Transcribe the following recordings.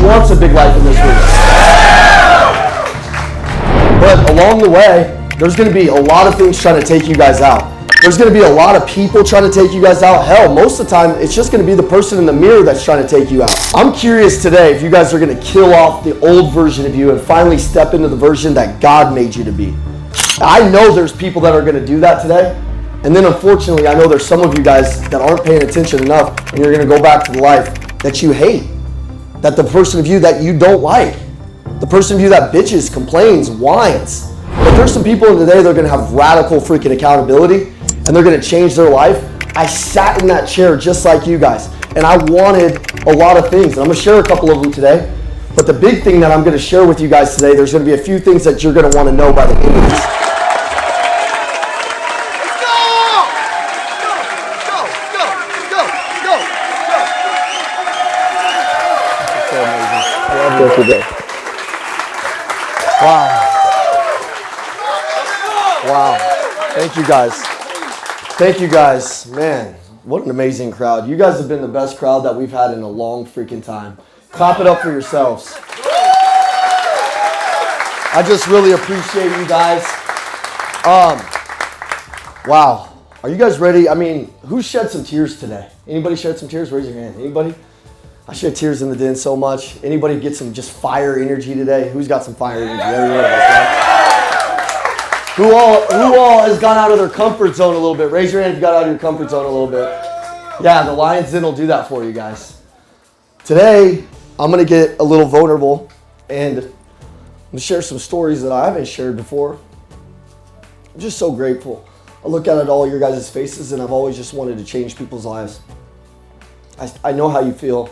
wants a big life in this room? But along the way, there's going to be a lot of things trying to take you guys out. There's going to be a lot of people trying to take you guys out. Hell, most of the time, it's just going to be the person in the mirror that's trying to take you out. I'm curious today if you guys are going to kill off the old version of you and finally step into the version that God made you to be. I know there's people that are going to do that today. And then unfortunately, I know there's some of you guys that aren't paying attention enough and you're going to go back to the life that you hate. That the person of you that you don't like. The person of you that bitches, complains, whines. But there's some people in today that are going to have radical freaking accountability and they're going to change their life. I sat in that chair just like you guys and I wanted a lot of things. And I'm going to share a couple of them today. But the big thing that I'm going to share with you guys today, there's going to be a few things that you're going to want to know by the end of this. Wow. Wow. Thank you guys. Thank you guys. Man, what an amazing crowd. You guys have been the best crowd that we've had in a long freaking time. Clap it up for yourselves. I just really appreciate you guys. Wow. Are you guys ready? I mean, who shed some tears today? Anybody shed some tears? Raise your hand. Anybody? I shed tears in the den so much. Anybody get some just fire energy today? Who's got some fire energy? Everyone else, Who all has gone out of their comfort zone a little bit? Raise your hand if you got out of your comfort zone a little bit. Yeah, the Lions Den will do that for you guys. Today, I'm going to get a little vulnerable and I'm going to share some stories that I haven't shared before. I'm just so grateful. I look at all your guys' faces and I've always just wanted to change people's lives. I know how you feel.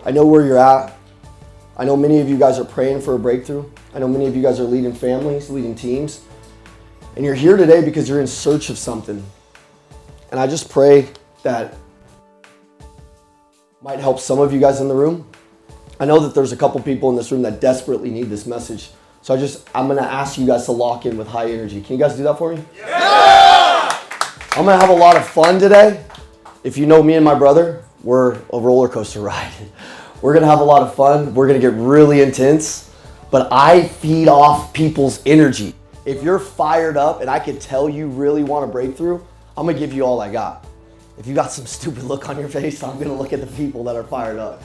I know where you're at. I know many of you guys are praying for a breakthrough. I know many of you guys are leading families, leading teams. And you're here today because you're in search of something. And I just pray that might help some of you guys in the room. I know that there's a couple people in this room that desperately need this message. So I'm going to ask you guys to lock in with high energy. Can you guys do that for me? Yeah! I'm going to have a lot of fun today. If you know me and my brother, we're a roller coaster ride. We're going to have a lot of fun. We're going to get really intense. But I feed off people's energy. If you're fired up and I can tell you really want a breakthrough, I'm going to give you all I got. If you got some stupid look on your face, I'm going to look at the people that are fired up.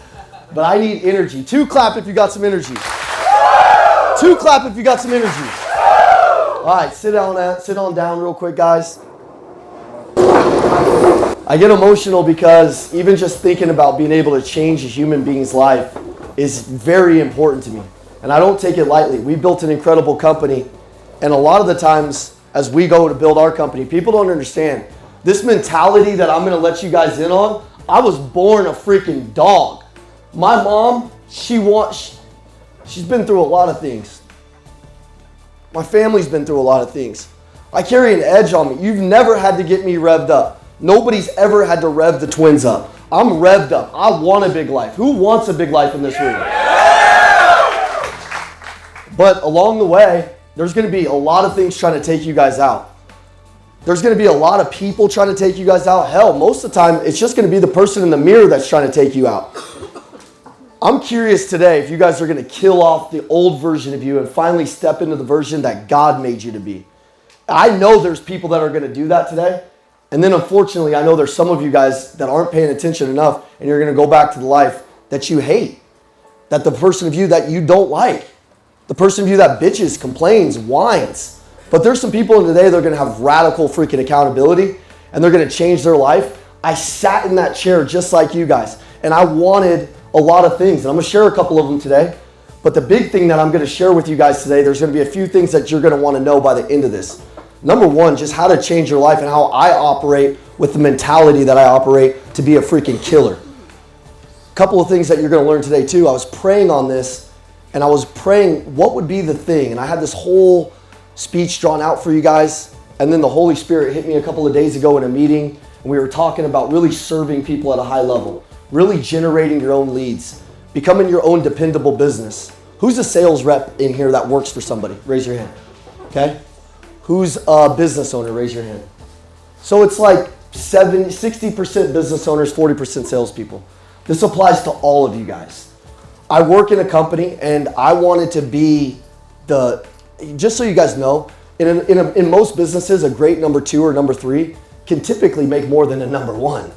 But I need energy. 2 clap if you got some energy. 2 clap if you got some energy. All right, sit on down real quick, guys. I get emotional because even just thinking about being able to change a human being's life is very important to me. And I don't take it lightly. We built an incredible company. And a lot of the times as we go to build our company, people don't understand. This mentality that I'm going to let you guys in on, I was born a freaking dog. My mom, she's been through a lot of things. My family's been through a lot of things. I carry an edge on me. You've never had to get me revved up. Nobody's ever had to rev the twins up. I'm revved up. I want a big life. Who wants a big life in this room? But along the way, there's going to be a lot of things trying to take you guys out. There's going to be a lot of people trying to take you guys out. Hell, most of the time, it's just going to be the person in the mirror that's trying to take you out. I'm curious today if you guys are going to kill off the old version of you and finally step into the version that God made you to be. I know there's people that are going to do that today. And then unfortunately, I know there's some of you guys that aren't paying attention enough and you're going to go back to the life that you hate. That the person of you that you don't like. The person of you that bitches, complains, whines. But there's some people in today that are going to have radical freaking accountability and they're going to change their life. I sat in that chair just like you guys and I wanted a lot of things. And I'm going to share a couple of them today. But the big thing that I'm going to share with you guys today, there's going to be a few things that you're going to want to know by the end of this. Number one, just how to change your life and how I operate with the mentality that I operate to be a freaking killer. A couple of things that you're going to learn today too. I was praying on this and I was praying what would be the thing. And I had this whole speech drawn out for you guys. And then the Holy Spirit hit me a couple of days ago in a meeting. And we were talking about really serving people at a high level, really generating your own leads, becoming your own dependable business. Who's a sales rep in here that works for somebody? Raise your hand. Okay. Who's a business owner? Raise your hand. So it's like 60% business owners, 40% salespeople. This applies to all of you guys. I work in a company and I wanted to be just so you guys know, in most businesses, a great number 2 or number 3 can typically make more than a number 1.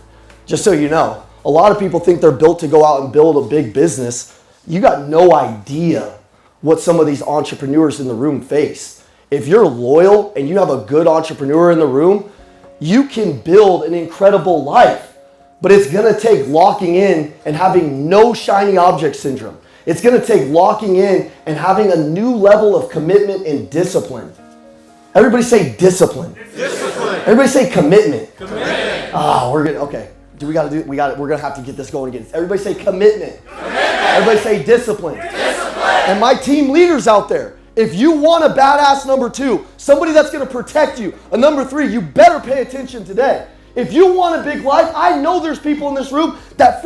Just so you know, a lot of people think they're built to go out and build a big business. You got no idea what some of these entrepreneurs in the room face. If you're loyal and you have a good entrepreneur in the room, you can build an incredible life. But it's gonna take locking in and having no shiny object syndrome. It's gonna take locking in and having a new level of commitment and discipline. Everybody say discipline. Discipline. Everybody say commitment. Commitment. Okay. We're gonna have to get this going again. Everybody say commitment. Commitment. Everybody say discipline. Discipline. And my team leaders out there, if you want a badass number 2, somebody that's gonna protect you, a number 3, you better pay attention today. If you want a big life, I know there's people in this room that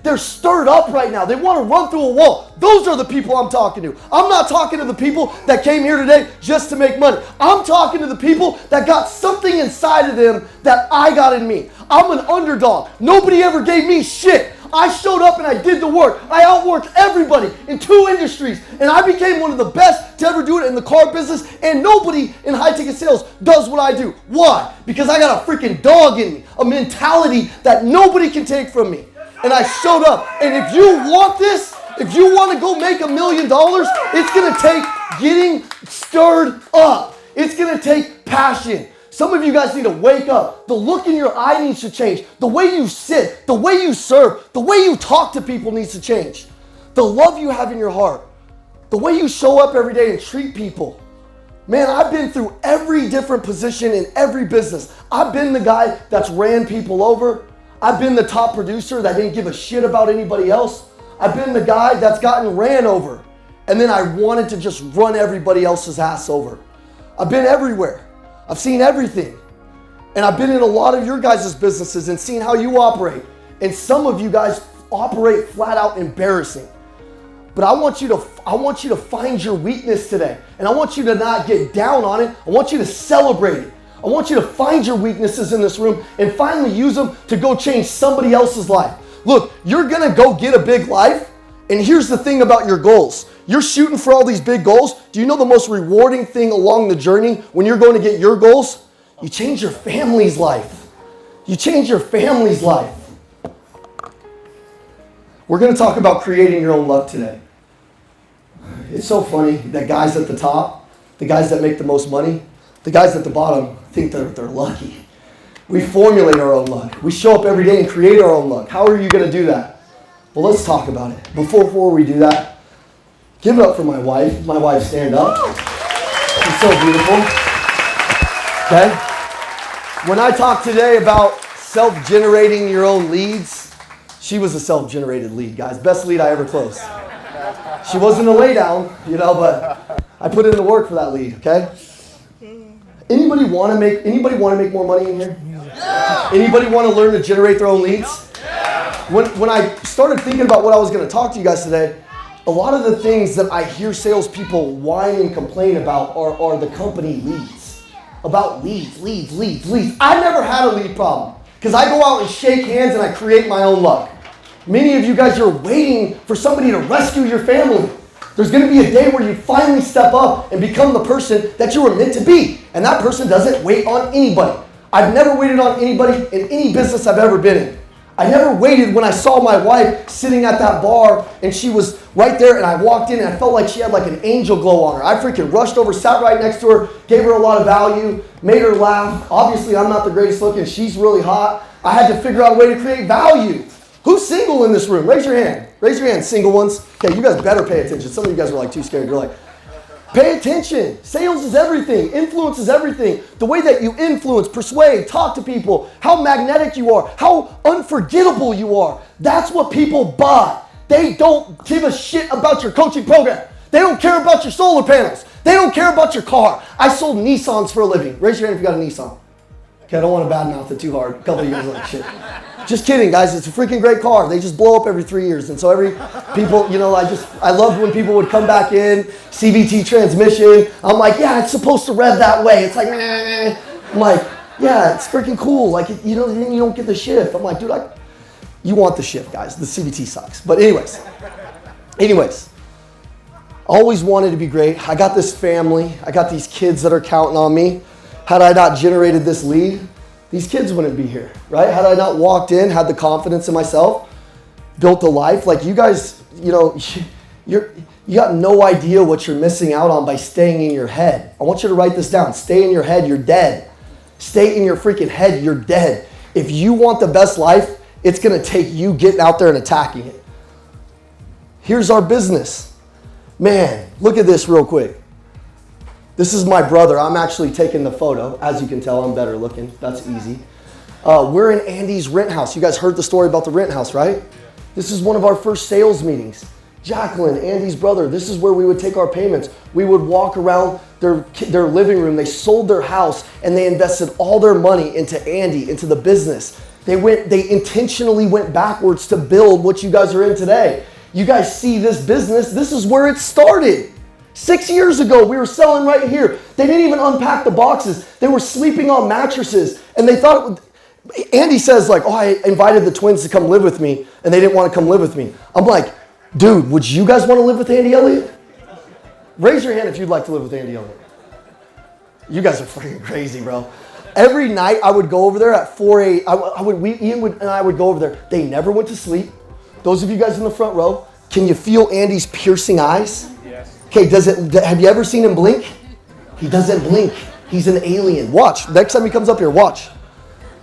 they're stirred up right now. They want to run through a wall. Those are the people I'm talking to. I'm not talking to the people that came here today just to make money. I'm talking to the people that got something inside of them that I got in me. I'm an underdog. Nobody ever gave me shit. I showed up and I did the work. I outworked everybody in 2 industries, and I became one of the best to ever do it in the car business, and nobody in high ticket sales does what I do. Why? Because I got a freaking dog in me, a mentality that nobody can take from me. And I showed up. And if you want this, if you want to go make $1 million, it's going to take getting stirred up. It's going to take passion. Some of you guys need to wake up. The look in your eye needs to change. The way you sit, the way you serve, the way you talk to people needs to change. The love you have in your heart, the way you show up every day and treat people. Man, I've been through every different position in every business. I've been the guy that's ran people over. I've been the top producer that didn't give a shit about anybody else. I've been the guy that's gotten ran over. And then I wanted to just run everybody else's ass over. I've been everywhere. I've seen everything. And I've been in a lot of your guys' businesses and seen how you operate. And some of you guys operate flat out embarrassing. But I want you to find your weakness today. And I want you to not get down on it. I want you to celebrate it. I want you to find your weaknesses in this room and finally use them to go change somebody else's life. Look, you're gonna go get a big life. And here's the thing about your goals. You're shooting for all these big goals. Do you know the most rewarding thing along the journey when you're going to get your goals? You change your family's life. You change your family's life. We're going to talk about creating your own luck today. It's so funny that guys at the top, the guys that make the most money, the guys at the bottom think they're lucky. We formulate our own luck. We show up every day and create our own luck. How are you going to do that? Well, let's talk about it. Before we do that, give it up for my wife. My wife, stand up. She's so beautiful. Okay? When I talk today about self-generating your own leads, she was a self-generated lead, guys. Best lead I ever closed. She wasn't a lay down, but I put in the work for that lead, okay? Anybody want to make more money in here? Yeah. Anybody want to learn to generate their own leads? Yeah. When I started thinking about what I was going to talk to you guys today, a lot of the things that I hear salespeople whine and complain about are the company leads. About leads. I never had a lead problem because I go out and shake hands and I create my own luck. Many of you guys are waiting for somebody to rescue your family. There's going to be a day where you finally step up and become the person that you were meant to be. And that person doesn't wait on anybody. I've never waited on anybody in any business I've ever been in. I never waited when I saw my wife sitting at that bar and she was right there and I walked in and I felt like she had like an angel glow on her. I freaking rushed over, sat right next to her, gave her a lot of value, made her laugh. Obviously, I'm not the greatest looking. She's really hot. I had to figure out a way to create value. Who's single in this room? Raise your hand. Raise your hand, single ones. Okay, you guys better pay attention. Some of you guys are like too scared. You're like, pay attention. Sales is everything. Influence is everything. The way that you influence, persuade, talk to people, how magnetic you are, how unforgettable you are. That's what people buy. They don't give a shit about your coaching program. They don't care about your solar panels. They don't care about your car. I sold Nissans for a living. Raise your hand if you got a Nissan. Okay, I don't want to badmouth it too hard. A couple of you guys are like, shit. Just kidding, guys. It's a freaking great car. They just blow up every 3 years. And so I loved when people would come back in, CVT transmission. I'm like, yeah, it's supposed to rev that way. It's like, meh. I'm like, yeah, it's freaking cool. Like, you don't get the shift. I'm like, dude, you want the shift, guys. The CVT sucks. But anyways, Anyways, always wanted to be great. I got this family. I got these kids that are counting on me. Had I not generated this lead, these kids wouldn't be here, right? Had I not walked in, had the confidence in myself, built a life, like you guys, you know, you got no idea what you're missing out on by staying in your head. I want you to write this down. Stay in your head, you're dead. Stay in your freaking head, you're dead. If you want the best life, it's gonna take you getting out there and attacking it. Here's our business. Man, look at this real quick. This is my brother. I'm actually taking the photo. As you can tell, I'm better looking. That's easy. We're in Andy's rent house. You guys heard the story about the rent house, right? This is one of our first sales meetings. Jacqueline, Andy's brother, this is where we would take our payments. We would walk around their living room. They sold their house and they invested all their money into Andy, into the business. They intentionally went backwards to build what you guys are in today. You guys see this business, this is where it started. 6 years ago, we were selling right here. They didn't even unpack the boxes. They were sleeping on mattresses. And they thought, Andy says like, oh, I invited the twins to come live with me and they didn't want to come live with me. I'm like, dude, would you guys want to live with Andy Elliott? Raise your hand if you'd like to live with Andy Elliott. You guys are freaking crazy, bro. Every night I would go over there at 4 a.m. Ian and I would go over there. They never went to sleep. Those of you guys in the front row, can you feel Andy's piercing eyes? Yes. Okay, have you ever seen him blink? He doesn't blink. He's an alien. Watch, next time he comes up here, watch.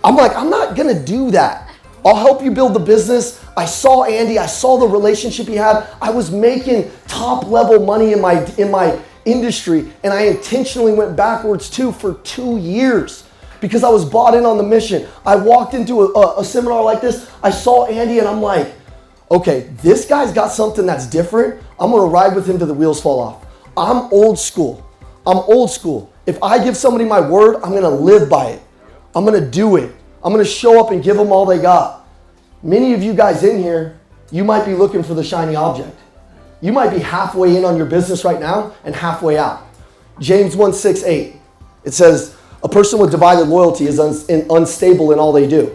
I'm like, I'm not gonna do that. I'll help you build the business. I saw Andy, I saw the relationship he had. I was making top level money in my industry, and I intentionally went backwards too for 2 years because I was bought in on the mission. I walked into a seminar like this, I saw Andy and I'm like, okay, this guy's got something that's different. I'm gonna ride with him till the wheels fall off. I'm old school. If I give somebody my word, I'm gonna live by it. I'm gonna do it. I'm gonna show up and give them all they got. Many of you guys in here, you might be looking for the shiny object. You might be halfway in on your business right now and halfway out. James 1:6-8, it says, a person with divided loyalty is unstable in all they do.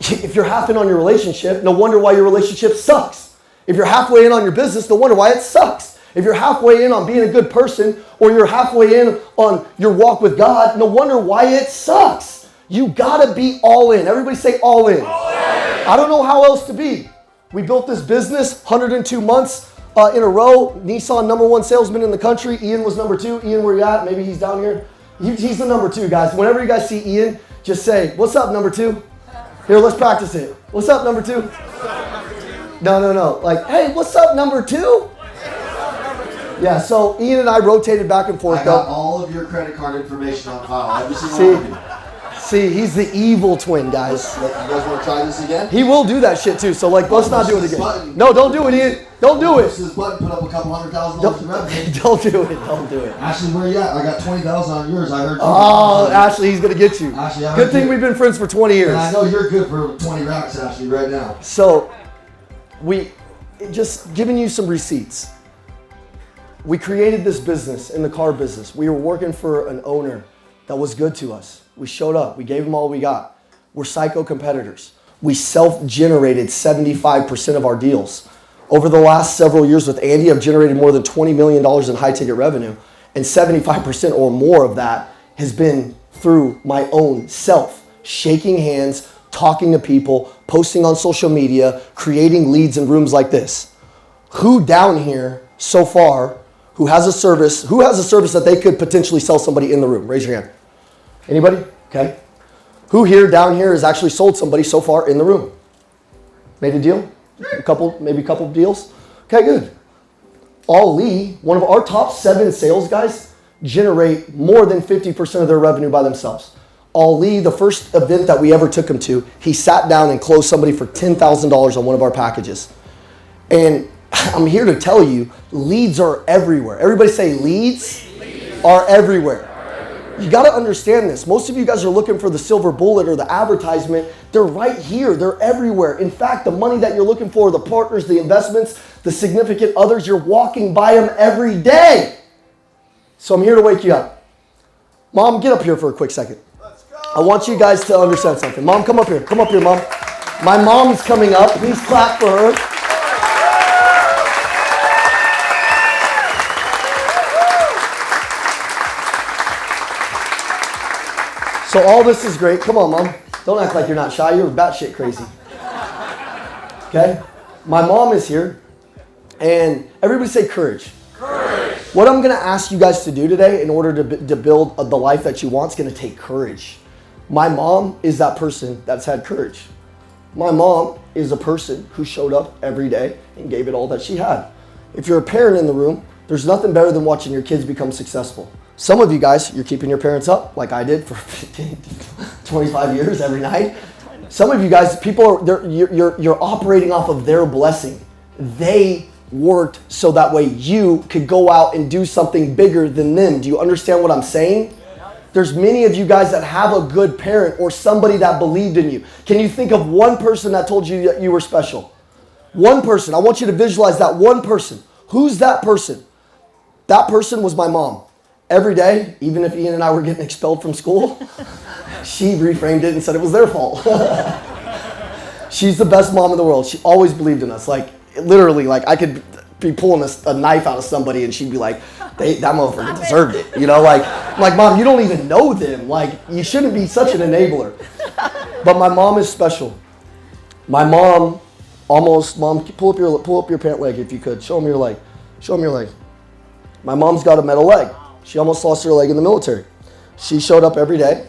If you're half in on your relationship, no wonder why your relationship sucks. If you're halfway in on your business, no wonder why it sucks. If you're halfway in on being a good person or you're halfway in on your walk with God, no wonder why it sucks. You gotta be all in. Everybody say all in. All in. I don't know how else to be. We built this business 102 months in a row. Nissan #1 salesman in the country. Ian was number 2. Ian, where you at? Maybe he's down here. He's the number 2, guys. Whenever you guys see Ian, just say, what's up, number 2? Here, let's practice it. What's up, number 2? No. Like, hey, what's up, number 2? Yeah, so Ian and I rotated back and forth. I got all of your credit card information on file. Every single one of you. See, he's the evil twin, guys. You guys want to try this again? He will do that shit too, so like, let's not do it again. No, don't do it, Ian. Don't do it. Push this button, put up a couple $100,000 in revenue. Don't do it. Ashley, where you at? I got 20,000 on yours. I heard you. Oh, Ashley, he's going to get you. Ashley, good thing we've been friends for 20 years. And I know you're good for 20 racks, Ashley, right now. So, we just giving you some receipts. We created this business in the car business. We were working for an owner that was good to us. We showed up. We gave him all we got. We're psycho competitors. We self-generated 75% of our deals. Over the last several years with Andy, I've generated more than $20 million in high-ticket revenue, and 75% or more of that has been through my own self, shaking hands, talking to people, posting on social media, creating leads in rooms like this. Who down here so far who has a service that they could potentially sell somebody in the room? Raise your hand. Anybody? Okay. Who here down here has actually sold somebody so far in the room? Made a deal? Maybe a couple of deals? Okay, good. Ali, one of our top 7 sales guys, generate more than 50% of their revenue by themselves. Ali, the first event that we ever took him to, he sat down and closed somebody for $10,000 on one of our packages. And I'm here to tell you, leads are everywhere. Everybody say leads are everywhere. You got to understand this. Most of you guys are looking for the silver bullet or the advertisement. They're right here. They're everywhere. In fact, the money that you're looking for, the partners, the investments, the significant others, you're walking by them every day. So I'm here to wake you up. Mom, get up here for a quick second. Let's go. I want you guys to understand something. Mom, come up here. Come up here, Mom. My mom's coming up. Please clap for her. So all this is great. Come on, Mom. Don't act like you're not shy. You're batshit crazy. Okay? My mom is here. And everybody say courage. Courage. What I'm going to ask you guys to do today in order to build the life that you want is going to take courage. My mom is that person that's had courage. My mom is a person who showed up every day and gave it all that she had. If you're a parent in the room, there's nothing better than watching your kids become successful. Some of you guys, you're keeping your parents up like I did for 15, 25 years every night. Some of you guys, you're operating off of their blessing. They worked so that way you could go out and do something bigger than them. Do you understand what I'm saying? There's many of you guys that have a good parent or somebody that believed in you. Can you think of one person that told you that you were special? One person. I want you to visualize that one person. Who's that person? That person was my mom. Every day, even if Ian and I were getting expelled from school, she reframed it and said it was their fault. She's the best mom in the world. She always believed in us. Like, literally, like I could be pulling a knife out of somebody and she'd be like, that motherfucker deserved it. You know, like, I'm like, Mom, you don't even know them. Like, you shouldn't be such an enabler. But my mom is special. My mom Mom, pull up your pant leg if you could. Show them your leg. Show them your leg. My mom's got a metal leg. She almost lost her leg in the military. She showed up every day.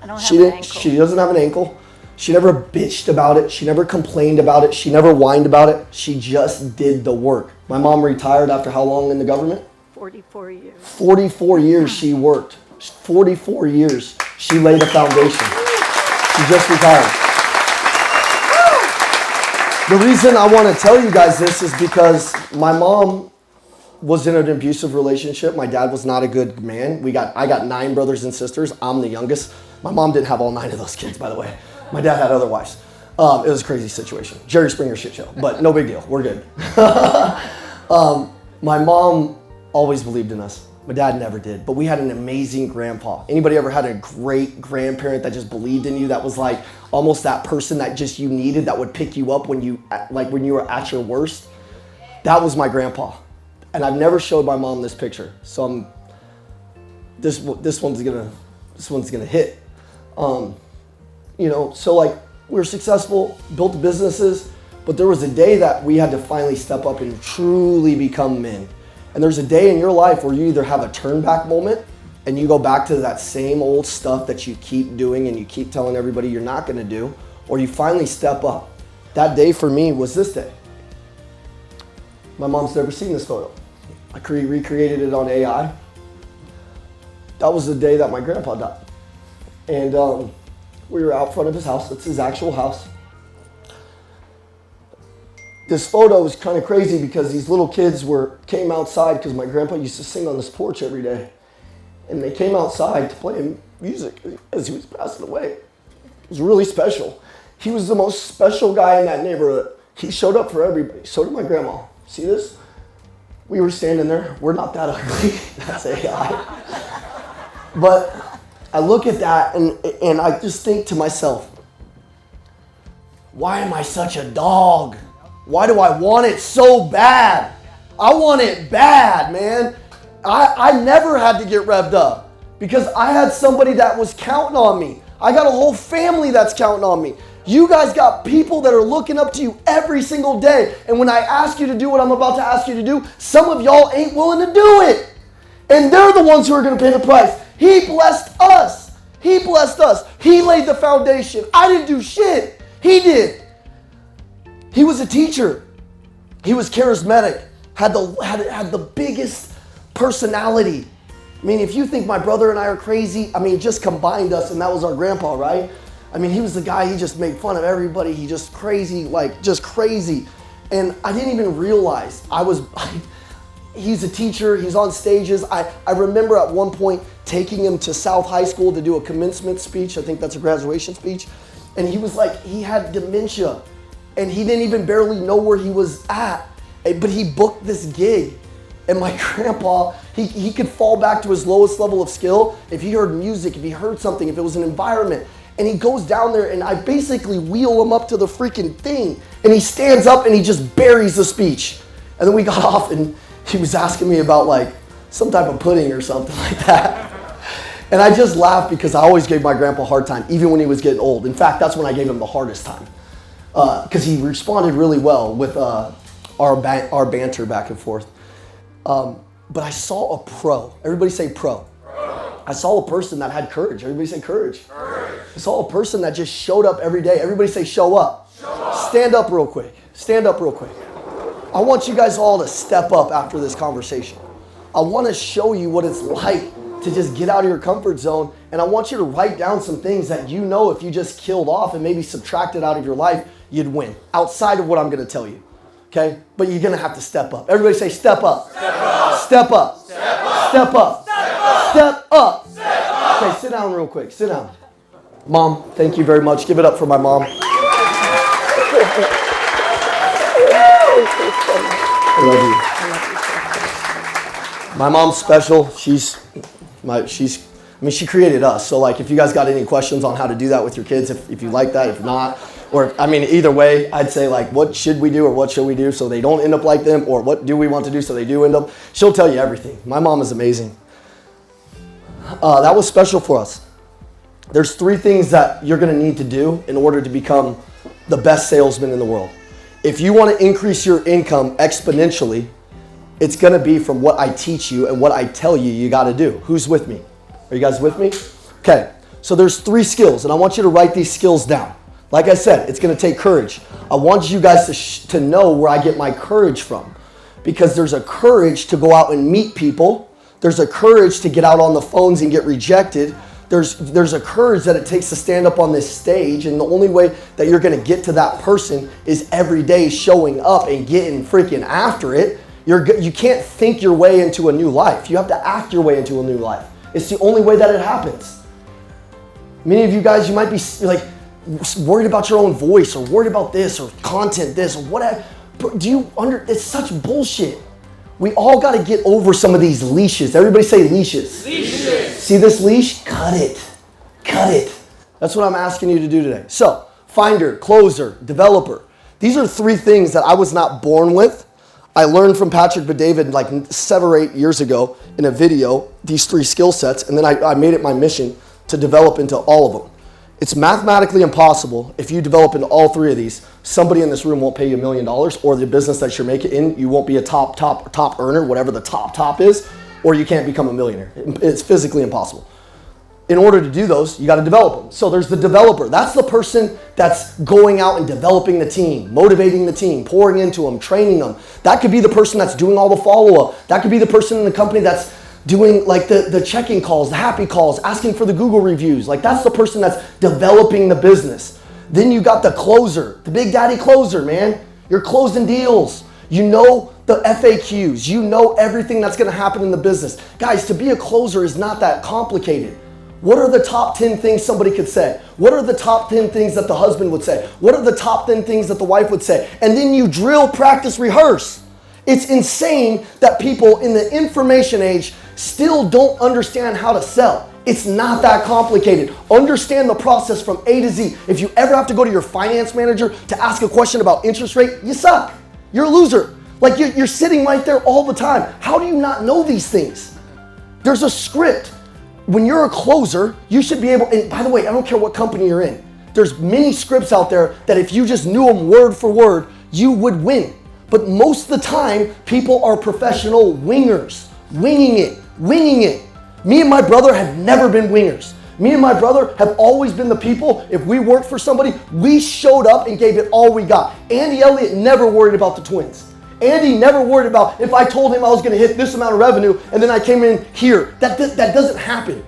I don't have an ankle. She doesn't have an ankle. She never bitched about it. She never complained about it. She never whined about it. She just did the work. My mom retired after how long in the government? 44 years. 44 years she worked. 44 years she laid a foundation. She just retired. The reason I want to tell you guys this is because my mom was in an abusive relationship. My dad was not a good man. I got 9 brothers and sisters. I'm the youngest. My mom didn't have all 9 of those kids, by the way. My dad had other wives. It was a crazy situation. Jerry Springer shit show, but no big deal. We're good. My mom always believed in us. My dad never did, but we had an amazing grandpa. Anybody ever had a great grandparent that just believed in you, that was like almost that person that just you needed, that would pick you up when you were at your worst? That was my grandpa. And I've never showed my mom this picture, so this one's gonna hit. So like we were successful, built businesses, but there was a day that we had to finally step up and truly become men. And there's a day in your life where you either have a turn back moment and you go back to that same old stuff that you keep doing and you keep telling everybody you're not gonna do, or you finally step up. That day for me was this day. My mom's never seen this photo. I recreated it on AI. That was the day that my grandpa died. And we were out front of his house. It's his actual house. This photo was kind of crazy because these little kids came outside because my grandpa used to sing on this porch every day. And they came outside to play music as he was passing away. It was really special. He was the most special guy in that neighborhood. He showed up for everybody. So did my grandma. See this? We were standing there. We're not that ugly. That's AI. But I look at that and I just think to myself, why am I such a dog? Why do I want it so bad? I want it bad, man. I never had to get revved up because I had somebody that was counting on me. I got a whole family that's counting on me. You guys got people that are looking up to you every single day. And when I ask you to do what I'm about to ask you to do, some of y'all ain't willing to do it. And they're the ones who are going to pay the price. He blessed us. He blessed us. He laid the foundation. I didn't do shit. He did. He was a teacher. He was charismatic. Had the biggest personality. I mean, if you think my brother and I are crazy, I mean, just combined us and that was our grandpa, right? I mean, he was the guy, he just made fun of everybody. He just crazy, like just crazy. And I didn't even realize he's a teacher, he's on stages. I remember at one point taking him to South High School to do a commencement speech. I think that's a graduation speech. And he was like, he had dementia and he didn't even barely know where he was at. But he booked this gig. And my grandpa, he could fall back to his lowest level of skill if he heard music, if he heard something, if it was an environment. And he goes down there and I basically wheel him up to the freaking thing. And he stands up and he just buries the speech. And then we got off and he was asking me about like some type of pudding or something like that. And I just laugh because I always gave my grandpa a hard time, even when he was getting old. In fact, that's when I gave him the hardest time. Because he responded really well with our banter back and forth. But I saw a pro. Everybody say pro. I saw a person that had courage. Everybody say courage. I saw a person that just showed up every day. Everybody say show up. Stand up real quick. Stand up real quick. I want you guys all to step up after this conversation. I want to show you what it's like to just get out of your comfort zone. And I want you to write down some things that you know if you just killed off and maybe subtracted out of your life, you'd win. Outside of what I'm going to tell you. Okay? But you're going to have to step up. Everybody say step up. Step up. Step up. Step up. Step up. Step up. Step up. Okay, sit down real quick. Sit down. Mom, thank you very much. Give it up for my mom. I love you. My mom's special. She created us. So like, if you guys got any questions on how to do that with your kids, if you like that, if not, or either way, I'd say like, what should we do or what should we do so they don't end up like them, or what do we want to do so they do end up? She'll tell you everything. My mom is amazing. That was special for us. There's 3 things that you're going to need to do in order to become the best salesman in the world. If you want to increase your income exponentially, it's going to be from what I teach you and what I tell you you got to do. Who's with me? Are you guys with me? Okay, so there's 3 skills, and I want you to write these skills down. Like I said, it's going to take courage. I want you guys to know where I get my courage from, because there's a courage to go out and meet people. There's a courage to get out on the phones and get rejected. There's a courage that it takes to stand up on this stage, and the only way that you're going to get to that person is every day showing up and getting freaking after it. You can't think your way into a new life. You have to act your way into a new life. It's the only way that it happens. Many of you guys, you might be like worried about your own voice, or worried about this, or content this, or whatever. It's such bullshit. We all got to get over some of these leashes. Everybody say leashes. Leashes. See this leash? Cut it. Cut it. That's what I'm asking you to do today. So, finder, closer, developer. These are 3 things that I was not born with. I learned from Patrick Bet-David like 7 or 8 years ago in a video, these 3 skill sets, and then I made it my mission to develop into all of them. It's mathematically impossible if you develop into all 3 of these. Somebody in this room won't pay you $1 million, or the business that you're making in, you won't be a top earner, whatever the top is, or you can't become a millionaire. It's physically impossible. In order to do those, you got to develop them. So there's the developer. That's the person that's going out and developing the team, motivating the team, pouring into them, training them. That could be the person that's doing all the follow-up. That could be the person in the company that's doing like the check-in calls, the happy calls, asking for the Google reviews. Like that's the person that's developing the business. Then you got the closer, the big daddy closer, man. You're closing deals. You know the FAQs. You know everything that's going to happen in the business. Guys, to be a closer is not that complicated. What are the top 10 things somebody could say? What are the top 10 things that the husband would say? What are the top 10 things that the wife would say? And then you drill, practice, rehearse. It's insane that people in the information age still don't understand how to sell. It's not that complicated. Understand the process from A to Z. If you ever have to go to your finance manager to ask a question about interest rate, you suck. You're a loser. Like you're sitting right there all the time. How do you not know these things? There's a script. When you're a closer, you should be able, and by the way, I don't care what company you're in. There's many scripts out there that if you just knew them word for word, you would win. But most of the time, people are professional wingers. Winging it. Me and my brother have never been wingers. Me and my brother have always been the people, if we worked for somebody, we showed up and gave it all we got. Andy Elliott never worried about the twins. Andy never worried about if I told him I was going to hit this amount of revenue and then I came in here. That doesn't happen.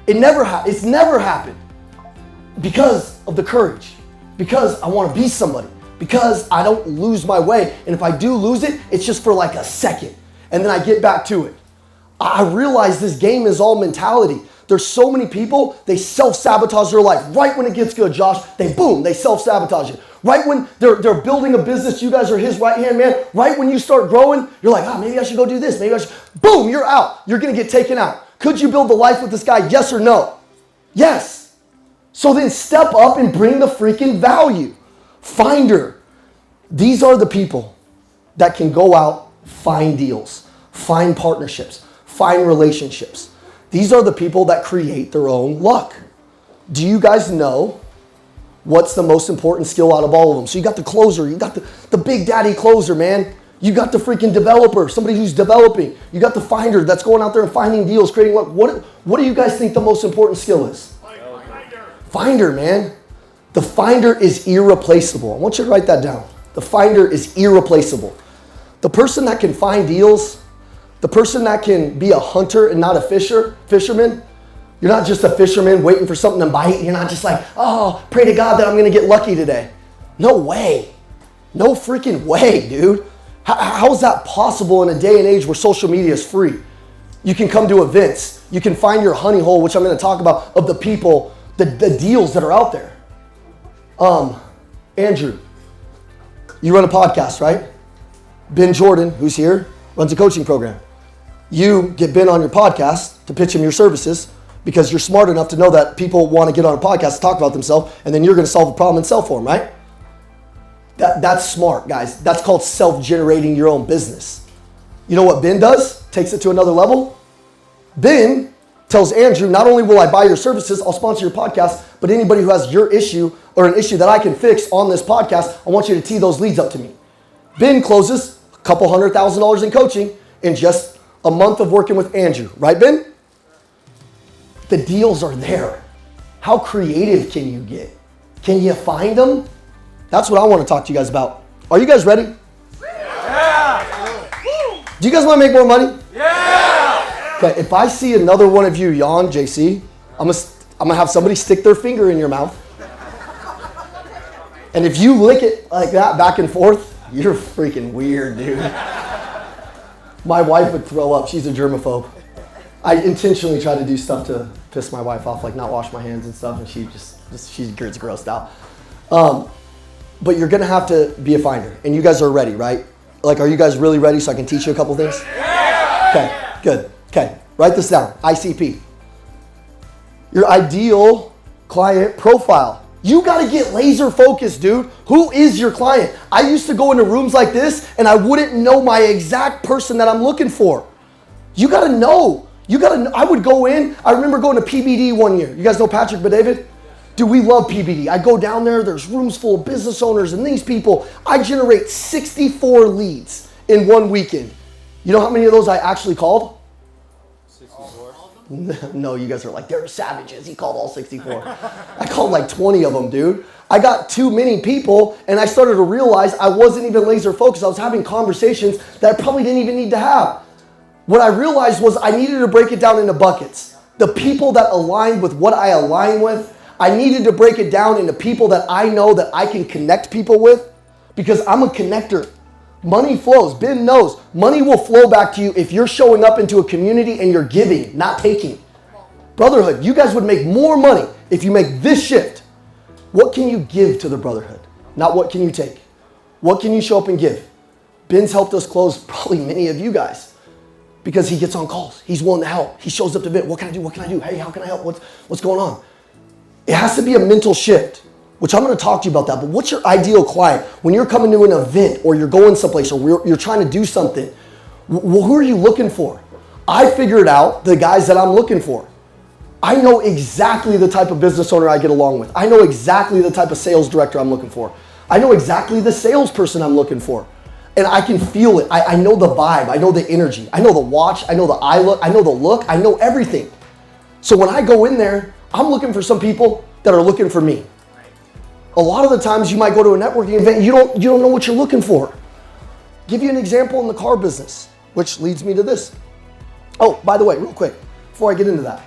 It's never happened because of the courage, because I want to be somebody, because I don't lose my way. And if I do lose it, it's just for like a second and then I get back to it. I realize this game is all mentality. There's so many people, they self-sabotage their life. Right when it gets good, Josh, they self-sabotage it. Right when they're building a business, you guys are his right-hand man. Right when you start growing, you're like, maybe I should go do this. Maybe I should. Boom, you're out. You're going to get taken out. Could you build a life with this guy? Yes or no? Yes. So then step up and bring the freaking value. Finder. These are the people that can go out, find deals, find partnerships, find relationships. These are the people that create their own luck. Do you guys know what's the most important skill out of all of them? So you got the closer, you got the big daddy closer, man. You got the freaking developer, somebody who's developing. You got the finder that's going out there and finding deals, creating luck. What do you guys think the most important skill is? Finder, man. The finder is irreplaceable. I want you to write that down. The finder is irreplaceable. The person that can find deals, the person that can be a hunter and not a fisherman. You're not just a fisherman waiting for something to bite. You're not just like, oh, pray to God that I'm going to get lucky today. No way. No freaking way, dude. How is that possible in a day and age where social media is free? You can come to events. You can find your honey hole, which I'm going to talk about, of the people, the deals that are out there. Andrew, you run a podcast, right? Ben Jordan, who's here, runs a coaching program. You get Ben on your podcast to pitch him your services because you're smart enough to know that people want to get on a podcast to talk about themselves, and then you're going to solve a problem and sell for them, right? That's smart, guys. That's called self-generating your own business. You know what Ben does? Takes it to another level. Ben tells Andrew, not only will I buy your services, I'll sponsor your podcast, but anybody who has your issue or an issue that I can fix on this podcast, I want you to tee those leads up to me. Ben closes a couple $100,000 in coaching in just a month of working with Andrew. Right, Ben? The deals are there. How creative can you get? Can you find them? That's what I want to talk to you guys about. Are you guys ready? Yeah. Do you guys want to make more money? Yeah. Okay, if I see another one of you yawn, JC, I'm gonna have somebody stick their finger in your mouth. And if you lick it like that back and forth, you're freaking weird, dude. My wife would throw up. She's a germaphobe. I intentionally try to do stuff to piss my wife off, like not wash my hands and stuff, and she gets grossed out. But you're gonna have to be a finder, and you guys are ready, right? Like, are you guys really ready so I can teach you a couple things? Yeah! Okay, good. Okay, write this down. ICP. Your ideal client profile. You gotta get laser focused, dude. Who is your client? I used to go into rooms like this and I wouldn't know my exact person that I'm looking for. You gotta know. I would go in. I remember going to PBD one year. You guys know Patrick David? Dude, we love PBD. I go down there, there's rooms full of business owners and these people. I generate 64 leads in one weekend. You know how many of those I actually called? 64. No, you guys are like, they're savages. He called all 64. I called like 20 of them, dude. I got too many people and I started to realize I wasn't even laser focused. I was having conversations that I probably didn't even need to have. What I realized was I needed to break it down into buckets. The people that aligned with what I align with, I needed to break it down into people that I know that I can connect people with because I'm a connector. Money flows. Ben knows. Money will flow back to you if you're showing up into a community and you're giving, not taking. Brotherhood, you guys would make more money if you make this shift. What can you give to the brotherhood? Not what can you take. What can you show up and give? Ben's helped us close probably many of you guys because he gets on calls. He's willing to help. He shows up to Ben. What can I do? What can I do? Hey, how can I help? What's going on? It has to be a mental shift, which I'm going to talk to you about that. But what's your ideal client? When you're coming to an event or you're going someplace or you're trying to do something, who are you looking for? I figured out the guys that I'm looking for. I know exactly the type of business owner I get along with. I know exactly the type of sales director I'm looking for. I know exactly the salesperson I'm looking for. And I can feel it. I know the vibe. I know the energy. I know the watch. I know the eye look. I know the look. I know everything. So when I go in there, I'm looking for some people that are looking for me. A lot of the times you might go to a networking event, you don't know what you're looking for. Give you an example in the car business, which leads me to this. Oh, by the way, real quick, before I get into that.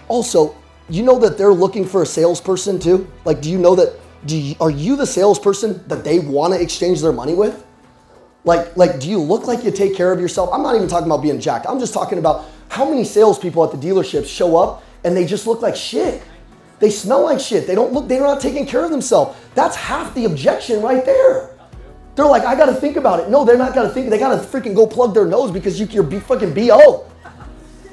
Also, you know that they're looking for a salesperson too? Like, do you know that, are you the salesperson that they want to exchange their money with? Like, do you look like you take care of yourself? I'm not even talking about being jacked. I'm just talking about how many salespeople at the dealerships show up and they just look like shit. They smell like shit. they're not taking care of themselves. That's half the objection right there. They're like, I got to think about it. No, they're not got to think. They got to freaking go plug their nose because you're fucking BO.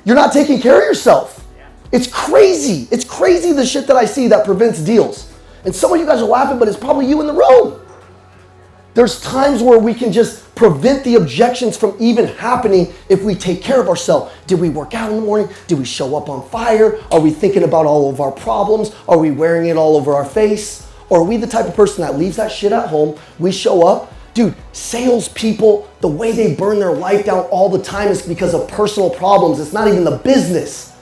You're not taking care of yourself. It's crazy. It's crazy the shit that I see that prevents deals. And some of you guys are laughing, but it's probably you in the room. There's times where we can just prevent the objections from even happening if we take care of ourselves. Did we work out in the morning? Did we show up on fire? Are we thinking about all of our problems? Are we wearing it all over our face? Or are we the type of person that leaves that shit at home? We show up. Dude, salespeople, the way they burn their life down all the time is because of personal problems. It's not even the business,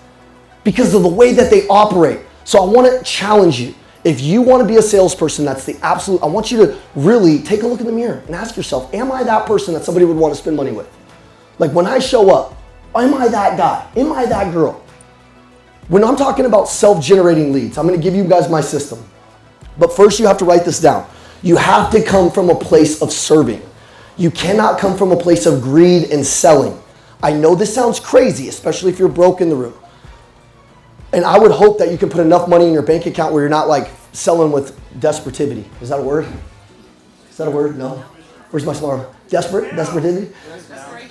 because of the way that they operate. So I want to challenge you. If you want to be a salesperson, that's the absolute, I want you to really take a look in the mirror and ask yourself, am I that person that somebody would want to spend money with? Like when I show up, am I that guy? Am I that girl? When I'm talking about self-generating leads, I'm going to give you guys my system. But first you have to write this down. You have to come from a place of serving. You cannot come from a place of greed and selling. I know this sounds crazy, especially if you're broke in the room. And I would hope that you can put enough money in your bank account where you're not like selling with desperativity. Is that a word? Is that a word? No? Where's my smart? Desperativity?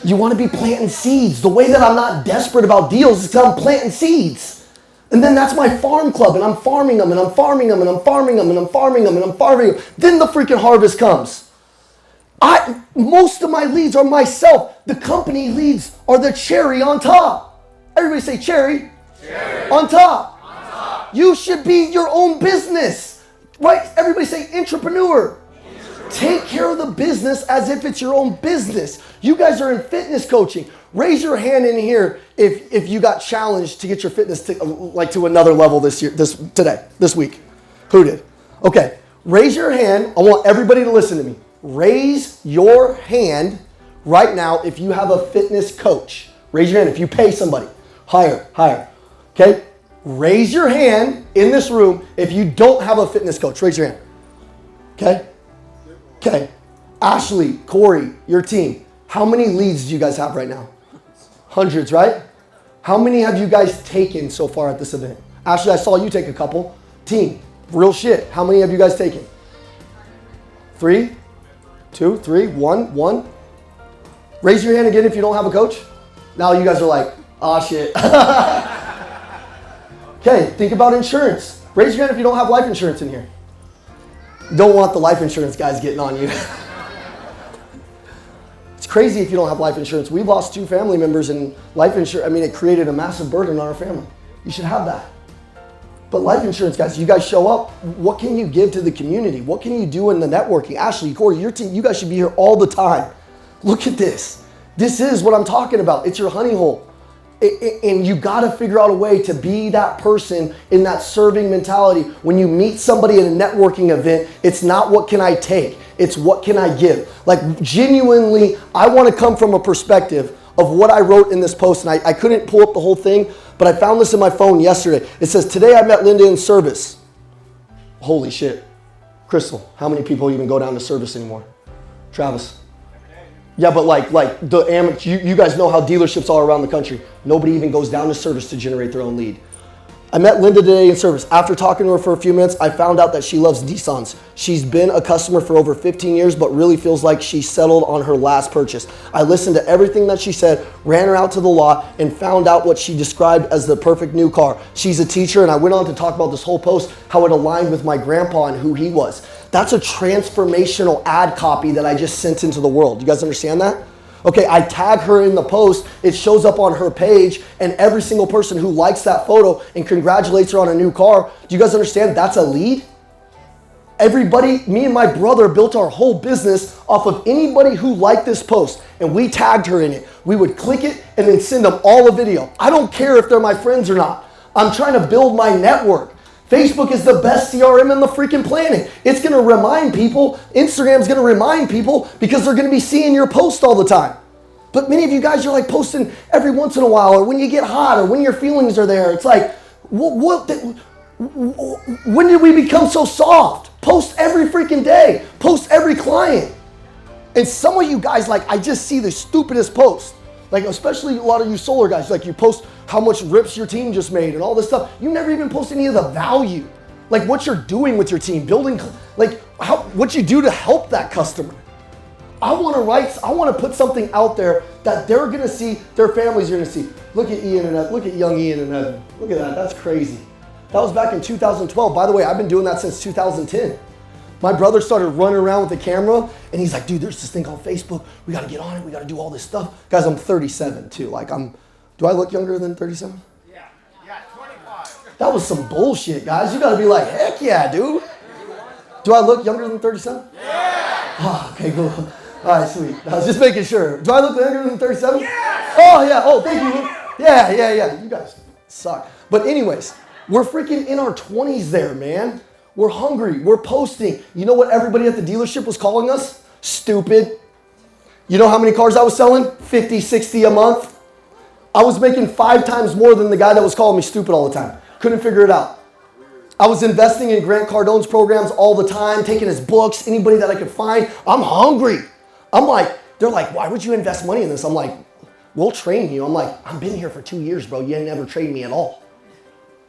You want to be planting seeds. The way that I'm not desperate about deals is because I'm planting seeds. And then that's my farm club, and I'm farming them, and I'm farming them, and I'm farming them, and I'm farming them, and I'm farming them. Then the freaking harvest comes. Most of my leads are myself. The company leads are the cherry on top. Everybody say cherry. Cherry. On top. On top. You should be your own business. Right? Everybody say entrepreneur. Take care of the business as if it's your own business. You guys are in fitness coaching. Raise your hand in here if you got challenged to get your fitness to another level this week. Who did? Okay. Raise your hand. I want everybody to listen to me. Raise your hand right now if you have a fitness coach. Raise your hand if you pay somebody. Higher. Okay? Raise your hand in this room if you don't have a fitness coach. Raise your hand. Okay. Ashley, Corey, your team. How many leads do you guys have right now? Hundreds, right? How many have you guys taken so far at this event? Ashley, I saw you take a couple. Team, real shit. How many have you guys taken? 3, 2, 3, 1. Raise your hand again if you don't have a coach. Now you guys are like, oh shit. Okay, think about insurance. Raise your hand if you don't have life insurance in here. Don't want the life insurance guys getting on you. It's crazy if you don't have life insurance. We lost 2 family members in life insurance. I mean, it created a massive burden on our family. You should have that. But life insurance, guys, you guys show up. What can you give to the community? What can you do in the networking? Ashley, Corey, your team, you guys should be here all the time. Look at this. This is what I'm talking about. It's your honey hole. And you got to figure out a way to be that person in that serving mentality. When you meet somebody at a networking event, it's not what can I take, it's what can I give. Like genuinely, I want to come from a perspective of what I wrote in this post. And I couldn't pull up the whole thing, but I found this in my phone yesterday. It says, today I met Linda in service. Holy shit. Crystal, how many people even go down to service anymore? Travis. Yeah, but like you guys know how dealerships are around the country. Nobody even goes down to service to generate their own lead. I met Linda today in service. After talking to her for a few minutes, I found out that she loves Nissans. She's been a customer for over 15 years, but really feels like she settled on her last purchase. I listened to everything that she said, ran her out to the lot, and found out what she described as the perfect new car. She's a teacher, and I went on to talk about this whole post, how it aligned with my grandpa and who he was. That's a transformational ad copy that I just sent into the world. You guys understand that? Okay, I tag her in the post, it shows up on her page, and every single person who likes that photo and congratulates her on a new car, do you guys understand that's a lead? Everybody, me and my brother built our whole business off of anybody who liked this post, and we tagged her in it. We would click it and then send them all a video. I don't care if they're my friends or not. I'm trying to build my network. Facebook is the best CRM in the freaking planet. It's going to remind people. Instagram's going to remind people because they're going to be seeing your post all the time. But many of you guys are like posting every once in a while, or when you get hot, or when your feelings are there. It's like, when did we become so soft? Post every freaking day. Post every client. And some of you guys, like, I just see the stupidest posts. Like, especially a lot of you solar guys, like you post how much rips your team just made and all this stuff. You never even post any of the value. Like what you're doing with your team, building, like what you do to help that customer. I want to put something out there that they're going to see, their families are going to see. Look at Ian and Evan. Look at young Ian and Evan. Look at that. That's crazy. That was back in 2012. By the way, I've been doing that since 2010. My brother started running around with the camera, and he's like, dude, there's this thing called Facebook. We got to get on it. We got to do all this stuff. Guys, I'm 37 too. Like do I look younger than 37? Yeah, 25. That was some bullshit, guys. You got to be like, heck yeah, dude. Do I look younger than 37? Yeah. Oh, okay, cool. All right, sweet. I was just making sure. Do I look younger than 37? Yes. Oh, yeah. Oh, thank you. Yeah. You guys suck. But anyways, we're freaking in our 20s there, man. We're hungry. We're posting. You know what everybody at the dealership was calling us? Stupid. You know how many cars I was selling? 50, 60 a month. I was making 5 times more than the guy that was calling me stupid all the time. Couldn't figure it out. I was investing in Grant Cardone's programs all the time, taking his books, anybody that I could find. I'm hungry. I'm like, they're like, why would you invest money in this? I'm like, we'll train you. I'm like, I've been here for 2 years, bro. You ain't never trained me at all.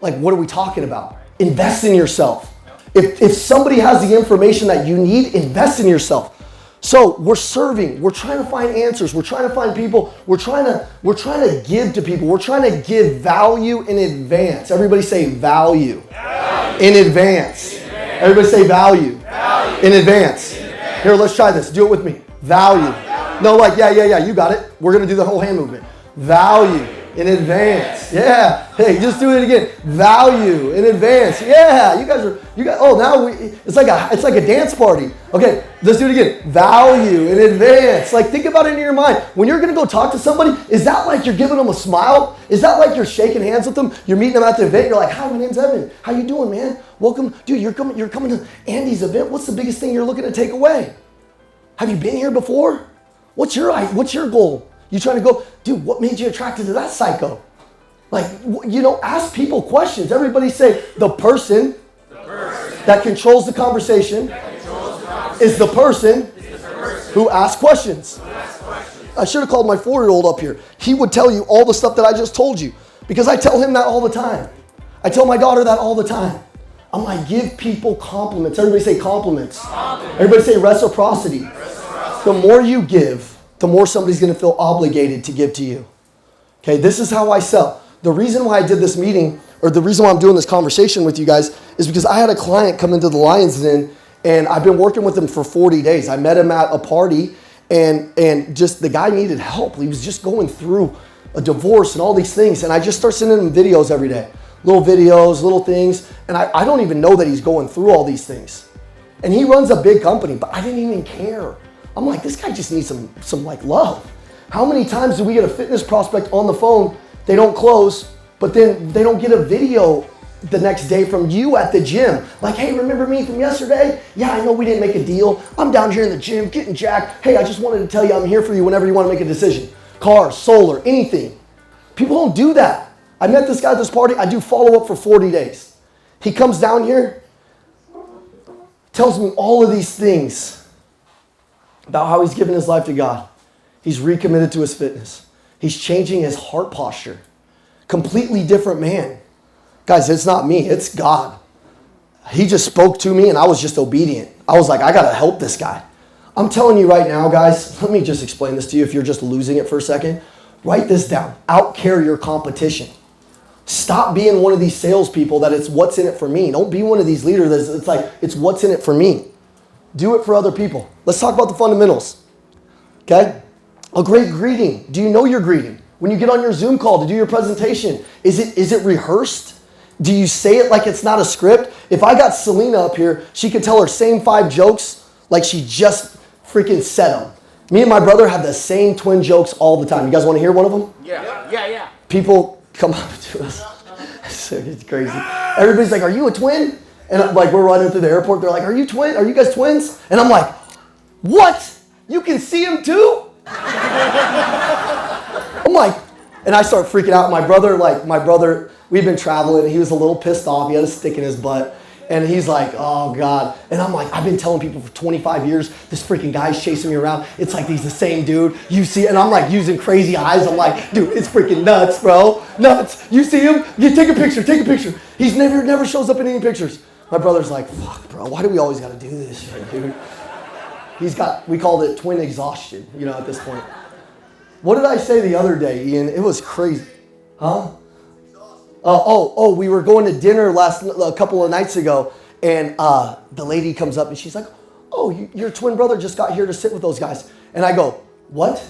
Like, what are we talking about? Invest in yourself. If somebody has the information that you need, invest in yourself. So we're serving. We're trying to find answers. We're trying to find people. We're trying to give to people. We're trying to give value in advance. Everybody say value. In advance. Everybody say value. In advance. Here, let's try this. Do it with me. Value. No, like, yeah. You got it. We're going to do the whole hand movement. Value. In advance. Yeah. Hey, just do it again. Value in advance. Yeah. You guys, oh, now it's like a dance party. Okay, let's do it again. Value in advance. Like, think about it in your mind. When you're going to go talk to somebody, is that like you're giving them a smile? Is that like you're shaking hands with them? You're meeting them at the event. You're like, hi, my name's Evan. How you doing, man? Welcome. Dude, you're coming to Andy's event. What's the biggest thing you're looking to take away? Have you been here before? What's your goal? You trying to go, dude, what made you attracted to that psycho? Like, ask people questions. Everybody say, the person that controls the conversation is the person who asks questions. I should have called my 4-year-old up here. He would tell you all the stuff that I just told you because I tell him that all the time. I tell my daughter that all the time. I'm like, give people compliments. Everybody say compliments. Everybody say reciprocity. The more you give, the more somebody's going to feel obligated to give to you. Okay, this is how I sell. The reason why I did this meeting, or the reason why I'm doing this conversation with you guys, is because I had a client come into the Lions Den, and I've been working with him for 40 days. I met him at a party, and just the guy needed help. He was just going through a divorce and all these things, and I just start sending him videos every day. Little videos, little things, and I don't even know that he's going through all these things. And he runs a big company, but I didn't even care. I'm like, this guy just needs some like love. How many times do we get a fitness prospect on the phone, they don't close, but then they don't get a video the next day from you at the gym? Like, hey, remember me from yesterday? Yeah, I know we didn't make a deal. I'm down here in the gym getting jacked. Hey, I just wanted to tell you I'm here for you whenever you want to make a decision. Cars, solar, anything. People don't do that. I met this guy at this party. I do follow-up for 40 days. He comes down here, tells me all of these things about how he's given his life to God. He's recommitted to his fitness. He's changing his heart posture. Completely different man. Guys, it's not me, it's God. He just spoke to me and I was just obedient. I was like, I gotta help this guy. I'm telling you right now, guys, let me just explain this to you if you're just losing it for a second. Write this down. Outcarry your competition. Stop being one of these salespeople that it's what's in it for me. Don't be one of these leaders that's it's like, it's what's in it for me. Do it for other people. Let's talk about the fundamentals. Okay? A great greeting. Do you know your greeting? When you get on your Zoom call to do your presentation, is it rehearsed? Do you say it like it's not a script? If I got Selena up here, she could tell her same 5 jokes like she just freaking said them. Me and my brother have the same twin jokes all the time. You guys want to hear one of them? Yeah. People come up to us. It's crazy. Everybody's like, are you a twin? And like we're running through the airport. They're like, are you guys twins? And I'm like, what? You can see him too? I'm like, and I start freaking out. My brother, we've been traveling. He was a little pissed off. He had a stick in his butt. And he's like, oh God. And I'm like, I've been telling people for 25 years, this freaking guy's chasing me around. It's like he's the same dude. You see, and I'm like using crazy eyes. I'm like, dude, it's freaking nuts, bro. Nuts. You see him? Take a picture. He's never shows up in any pictures. My brother's like, fuck, bro, why do we always got to do this shit, dude? We called it twin exhaustion, at this point. What did I say the other day, Ian? It was crazy. Huh? We were going to dinner a couple of nights ago, And the lady comes up and she's like, oh, your twin brother just got here to sit with those guys. And I go, what?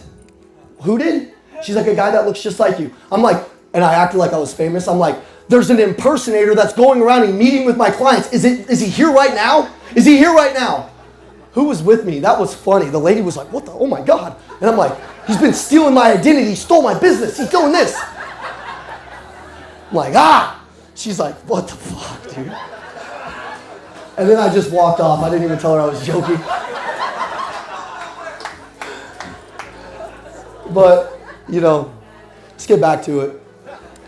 Who did? She's like, a guy that looks just like you. I'm like, and I acted like I was famous. I'm like, there's an impersonator that's going around and meeting with my clients. Is he here right now? Is he here right now? Who was with me? That was funny. The lady was like, what the, oh my God. And I'm like, he's been stealing my identity. He stole my business. He's doing this. I'm like, ah. She's like, what the fuck, dude? And then I just walked off. I didn't even tell her I was joking. But, you know, let's get back to it.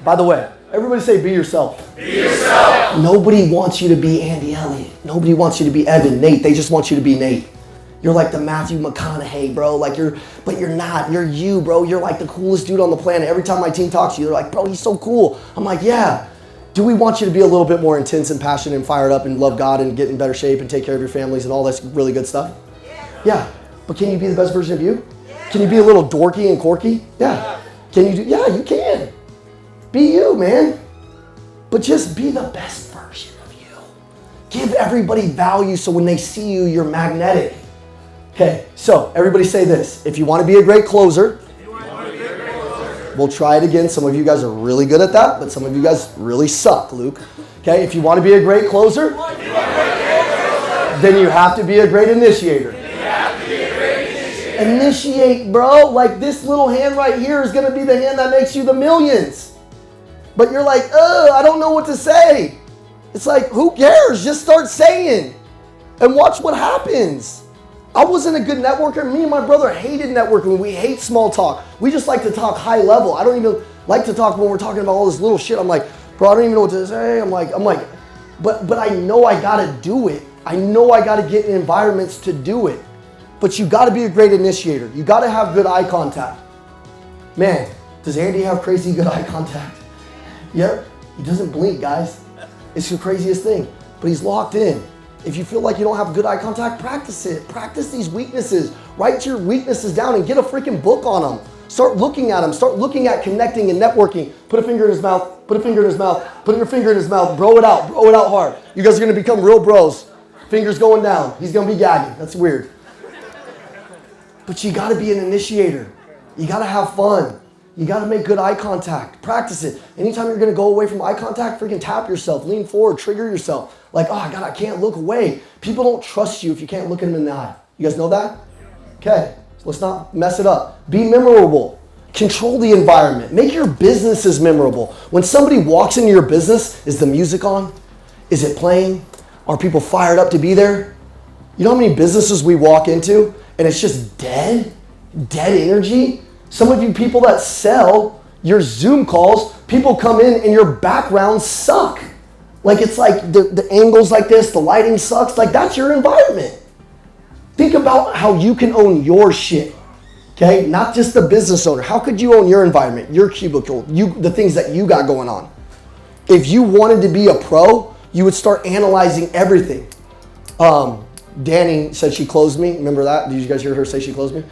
By the way, everybody say be yourself. Be yourself. Nobody wants you to be Andy Elliott. Nobody wants you to be Evan, Nate. They just want you to be Nate. You're like the Matthew McConaughey, bro. Like but you're not. You're you, bro. You're like the coolest dude on the planet. Every time my team talks to you, they're like, bro, he's so cool. I'm like, yeah. Do we want you to be a little bit more intense and passionate and fired up and love God and get in better shape and take care of your families and all this really good stuff? Yeah. But can you be the best version of you? Can you be a little dorky and quirky? Yeah. Can you do? Yeah, you can. Be you, man. But just be the best version of you. Give everybody value so when they see you, you're magnetic. Okay, so everybody say this. If you want to be a great closer, we'll try it again. Some of you guys are really good at that, but some of you guys really suck, Luke. Okay, if you want to be a great closer, then you have to be a great initiator. Initiate, bro. Like this little hand right here is going to be the hand that makes you the millions. But you're like, I don't know what to say. It's like, who cares? Just start saying and watch what happens. I wasn't a good networker. Me and my brother hated networking. We hate small talk. We just like to talk high level. I don't even like to talk when we're talking about all this little shit. I'm like, bro, I don't even know what to say. I'm like, but I know I gotta do it. I know I gotta get in environments to do it. But you gotta be a great initiator. You gotta have good eye contact. Man, does Andy have crazy good eye contact? Yeah, he doesn't blink, guys. It's the craziest thing. But he's locked in. If you feel like you don't have good eye contact, practice it. Practice these weaknesses. Write your weaknesses down and get a freaking book on them. Start looking at them. Start looking at connecting and networking. Put a finger in his mouth. Put a finger in his mouth. Put your finger in his mouth. Bro it out. Bro it out hard. You guys are going to become real bros. Fingers going down. He's going to be gagging. That's weird. But you got to be an initiator. You got to have fun. You got to make good eye contact. Practice it. Anytime you're going to go away from eye contact, freaking tap yourself. Lean forward. Trigger yourself. Like, oh, God, I can't look away. People don't trust you if you can't look at them in the eye. You guys know that? Okay. So let's not mess it up. Be memorable. Control the environment. Make your businesses memorable. When somebody walks into your business, is the music on? Is it playing? Are people fired up to be there? You know how many businesses we walk into and it's just dead energy? Some of you people that sell your Zoom calls, people come in and your backgrounds suck. Like it's like the angles like this, the lighting sucks. Like that's your environment. Think about how you can own your shit. Okay? Not just the business owner. How could you own your environment, your cubicle, the things that you got going on? If you wanted to be a pro, you would start analyzing everything. Danny said she closed me. Remember that? Did you guys hear her say she closed me?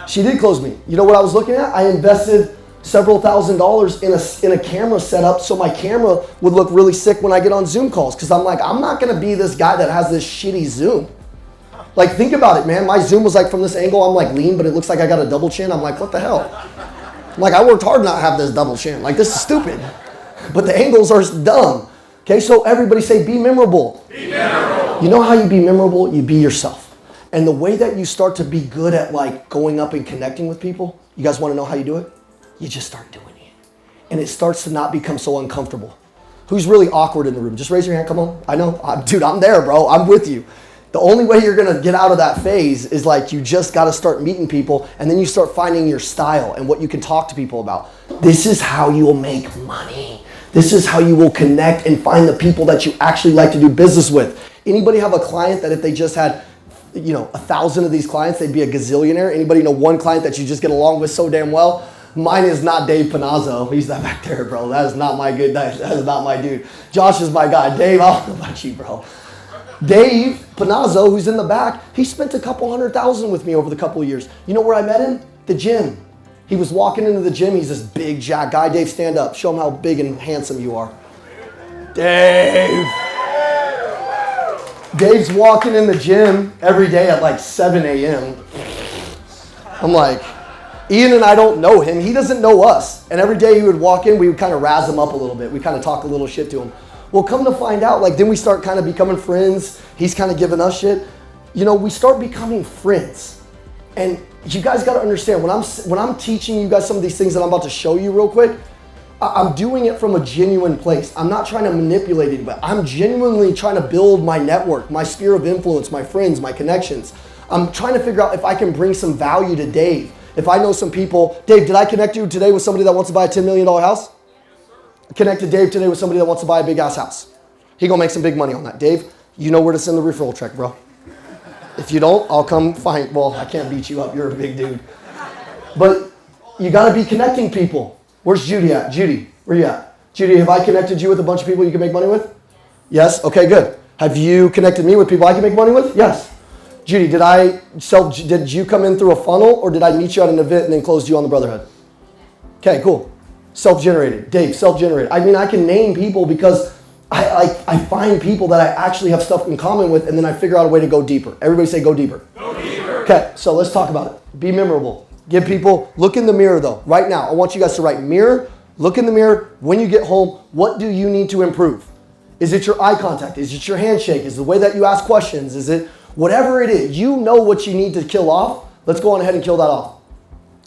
She did close me. You know what I was looking at? I invested several $1,000s in a camera setup so my camera would look really sick when I get on Zoom calls. Because I'm like, I'm not going to be this guy that has this shitty Zoom. Like, think about it, man. My Zoom was like from this angle, I'm like lean, but it looks like I got a double chin. I'm like, what the hell? I'm like, I worked hard not to have this double chin. Like, this is stupid. But the angles are dumb. Okay, so everybody say, be memorable. Be memorable. You know how you be memorable? You be yourself. And the way that you start to be good at like going up and connecting with people, you guys want to know how you do it? You just start doing it. And it starts to not become so uncomfortable. Who's really awkward in the room? Just raise your hand, come on. I know, dude, I'm there, bro. I'm with you. The only way you're going to get out of that phase is like you just got to start meeting people and then you start finding your style and what you can talk to people about. This is how you will make money. This is how you will connect and find the people that you actually like to do business with. Anybody have a client that if they just had 1,000 of these clients, they'd be a gazillionaire? Anybody know one client that you just get along with so damn well? Mine is not Dave Panazzo. He's that back there, bro. That is not my that is not my dude. Josh is my guy. Dave, I don't know about you, bro. Dave Panazzo, who's in the back, he spent a couple $100,000 with me over the couple of years. You know where I met him? The gym. He was walking into the gym. He's this big jack guy. Dave, stand up. Show him how big and handsome you are. Dave. Dave's walking in the gym every day at like 7 a.m. I'm like, Ian and I don't know him. He doesn't know us. And every day he would walk in, we would kind of razz him up a little bit. We kind of talk a little shit to him. Well, come to find out, like then we start kind of becoming friends. He's kind of giving us shit. You know, we start becoming friends. And you guys got to understand, when I'm teaching you guys some of these things that I'm about to show you real quick, I'm doing it from a genuine place. I'm not trying to manipulate it, but I'm genuinely trying to build my network, my sphere of influence, my friends, my connections. I'm trying to figure out if I can bring some value to Dave. If I know some people, Dave, did I connect you today with somebody that wants to buy a $10 million house? I connected Dave today with somebody that wants to buy a big ass house. He gonna make some big money on that. Dave, you know where to send the referral check, bro. If you don't, I'll come find, well, I can't beat you up, you're a big dude. But you gotta be connecting people. Where's Judy at? Judy, where you at? Judy, have I connected you with a bunch of people you can make money with? Yes, okay, good. Have you connected me with people I can make money with? Yes. Judy, did you come in through a funnel or did I meet you at an event and then closed you on the brotherhood? Okay, cool. Self-generated. Dave, self-generated. I mean, I can name people because I find people that I actually have stuff in common with and then I figure out a way to go deeper. Everybody say go deeper. Go deeper. Okay, so let's talk about it. Be memorable. Give people, look in the mirror though. Right now, I want you guys to write mirror, look in the mirror. When you get home, what do you need to improve? Is it your eye contact? Is it your handshake? Is it the way that you ask questions? Is it whatever it is? You know what you need to kill off. Let's go on ahead and kill that off.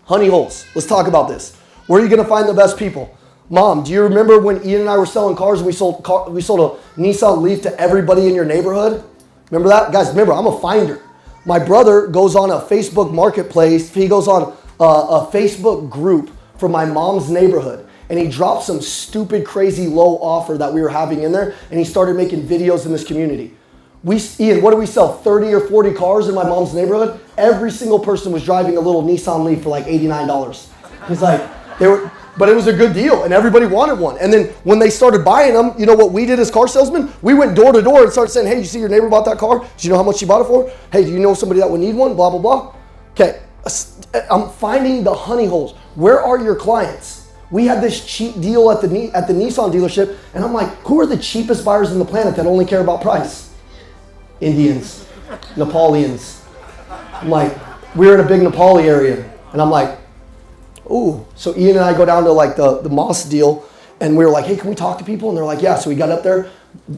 Honey holes. Let's talk about this. Where are you going to find the best people? Mom, do you remember when Ian and I were selling cars and we sold a Nissan Leaf to everybody in your neighborhood? Remember that? Guys, remember, I'm a finder. My brother goes on a Facebook marketplace. He goes on a Facebook group for my mom's neighborhood. And he dropped some stupid, crazy low offer that we were having in there. And he started making videos in this community. Ian, what do we sell? 30 or 40 cars in my mom's neighborhood? Every single person was driving a little Nissan Leaf for like $89. He's like, but it was a good deal and everybody wanted one. And then when they started buying them, you know what we did as car salesmen? We went door to door and started saying, hey, you see your neighbor bought that car? Do you know how much she bought it for? Hey, do you know somebody that would need one? Blah, blah, blah. Okay, I'm finding the honey holes. Where are your clients? We had this cheap deal at the Nissan dealership and I'm like, who are the cheapest buyers on the planet that only care about price? Indians, Nepalians. I'm like, we're in a big Nepali area and I'm like, ooh. So Ian and I go down to like the Moss deal and we were like, hey, can we talk to people? And they're like, yeah. So we got up there.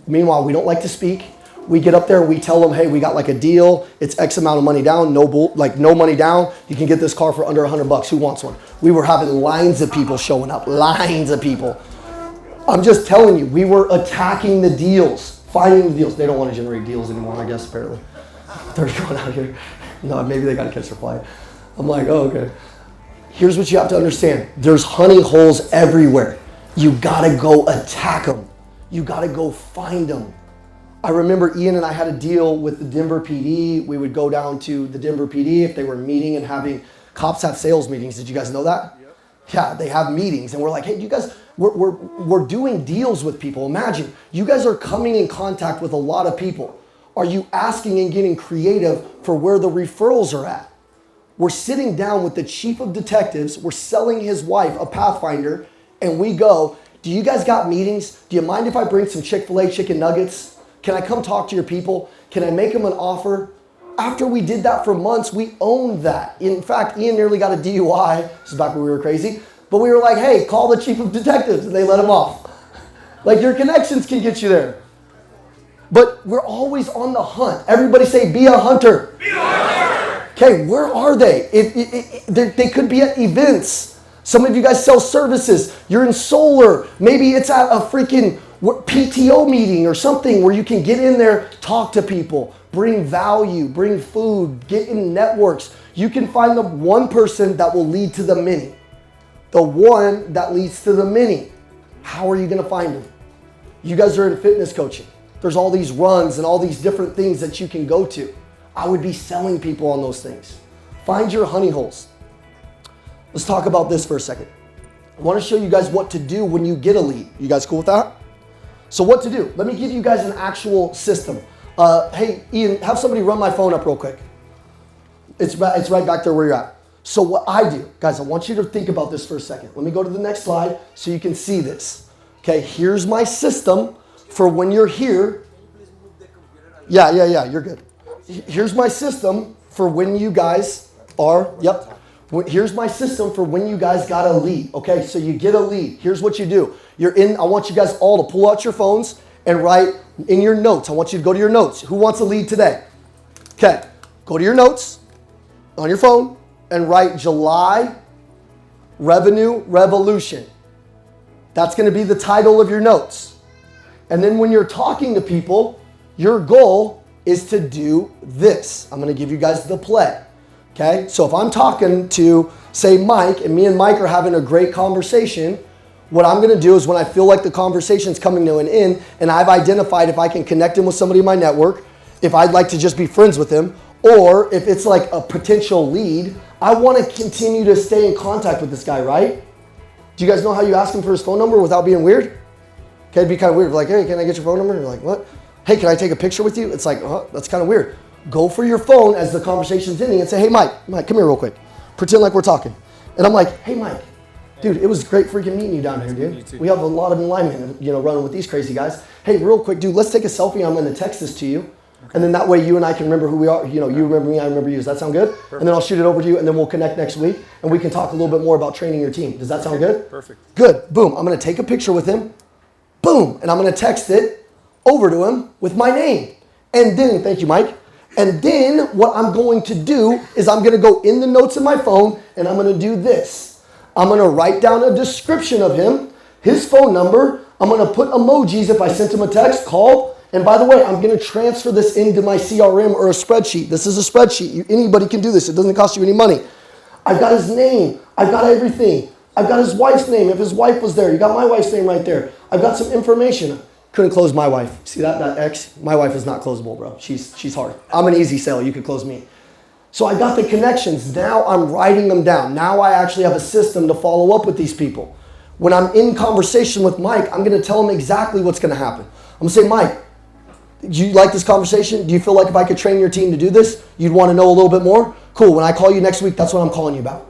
Meanwhile, we don't like to speak. We get up there and we tell them, hey, we got like a deal. It's X amount of money down, no money down. You can get this car for under $100. Who wants one? We were having lines of people showing up, lines of people. I'm just telling you, we were attacking the deals, finding the deals. They don't want to generate deals anymore, I guess, apparently. They're going out here. No, maybe they got to catch their flight. I'm like, oh, okay. Here's what you have to understand. There's honey holes everywhere. You gotta go attack them. You gotta go find them. I remember Ian and I had a deal with the Denver PD. We would go down to the Denver PD if they were meeting and having, cops have sales meetings. Did you guys know that? Yep. Yeah, they have meetings and we're like, hey, you guys, we're doing deals with people. Imagine, you guys are coming in contact with a lot of people. Are you asking and getting creative for where the referrals are at? We're sitting down with the chief of detectives. We're selling his wife a Pathfinder. And we go, do you guys got meetings? Do you mind if I bring some Chick-fil-A chicken nuggets? Can I come talk to your people? Can I make them an offer? After we did that for months, we owned that. In fact, Ian nearly got a DUI. This is back when we were crazy. But we were like, hey, call the chief of detectives. And they let him off. Like your connections can get you there. But we're always on the hunt. Everybody say, be a hunter. Be a hunter. Okay, where are they? They could be at events. Some of you guys sell services. You're in solar. Maybe it's at a freaking PTO meeting or something where you can get in there, talk to people, bring value, bring food, get in networks. You can find the one person that will lead to the many. The one that leads to the many. How are you going to find them? You guys are in fitness coaching. There's all these runs and all these different things that you can go to. I would be selling people on those things. Find your honey holes. Let's talk about this for a second. I want to show you guys what to do when you get a lead. You guys cool with that? So what to do? Let me give you guys an actual system. Hey, Ian, have somebody run my phone up real quick. It's right back there where you're at. So what I do, guys, I want you to think about this for a second. Let me go to the next slide so you can see this. Okay, here's my system for when you're here. Yeah, you're good. Here's my system for when you guys are, here's my system for when you guys got a lead. Okay, so you get a lead. Here's what you do. I want you guys all to pull out your phones and write in your notes. I want you to go to your notes. Who wants a lead today? Okay, go to your notes on your phone and write July Revenue Revolution. That's going to be the title of your notes. And then when you're talking to people, your goal is to do this. I'm going to give you guys the play. Okay? So if I'm talking to, say, Mike, and me and Mike are having a great conversation, what I'm going to do is when I feel like the conversation's coming to an end and I've identified if I can connect him with somebody in my network, if I'd like to just be friends with him, or if it's like a potential lead, I want to continue to stay in contact with this guy, right? Do you guys know how you ask him for his phone number without being weird? Okay, it'd be kind of weird. Like, hey, can I get your phone number? And you're like, what? Hey, can I take a picture with you? It's like, that's kind of weird. Go for your phone as the conversation's ending and say, hey, Mike, come here real quick. Pretend like we're talking. And I'm like, hey, Mike, dude, it was great freaking meeting you down here, dude. We have a lot of alignment, running with these crazy guys. Hey, real quick, dude, let's take a selfie. I'm going to text this to you. And then that way you and I can remember who we are. You remember me, I remember you. Does that sound good? Perfect. And then I'll shoot it over to you and then we'll connect next week and we can talk a little bit more about training your team. Does that sound good? Perfect. Good. Boom. I'm going to take a picture with him. Boom. And I'm going to text it over to him with my name. And then, thank you, Mike. And then what I'm going to do is I'm going to go in the notes in my phone and I'm going to do this. I'm going to write down a description of him, his phone number. I'm going to put emojis if I sent him a text, call. And by the way, I'm going to transfer this into my CRM or a spreadsheet. This is a spreadsheet. Anybody can do this. It doesn't cost you any money. I've got his name. I've got everything. I've got his wife's name. If his wife was there, you got my wife's name right there. I've got some information. Couldn't close my wife. See that X? My wife is not closable, bro. She's hard. I'm an easy sell. You could close me. So I got the connections. Now I'm writing them down. Now I actually have a system to follow up with these people. When I'm in conversation with Mike, I'm going to tell him exactly what's going to happen. I'm going to say, Mike, do you like this conversation? Do you feel like if I could train your team to do this, you'd want to know a little bit more? Cool. When I call you next week, that's what I'm calling you about.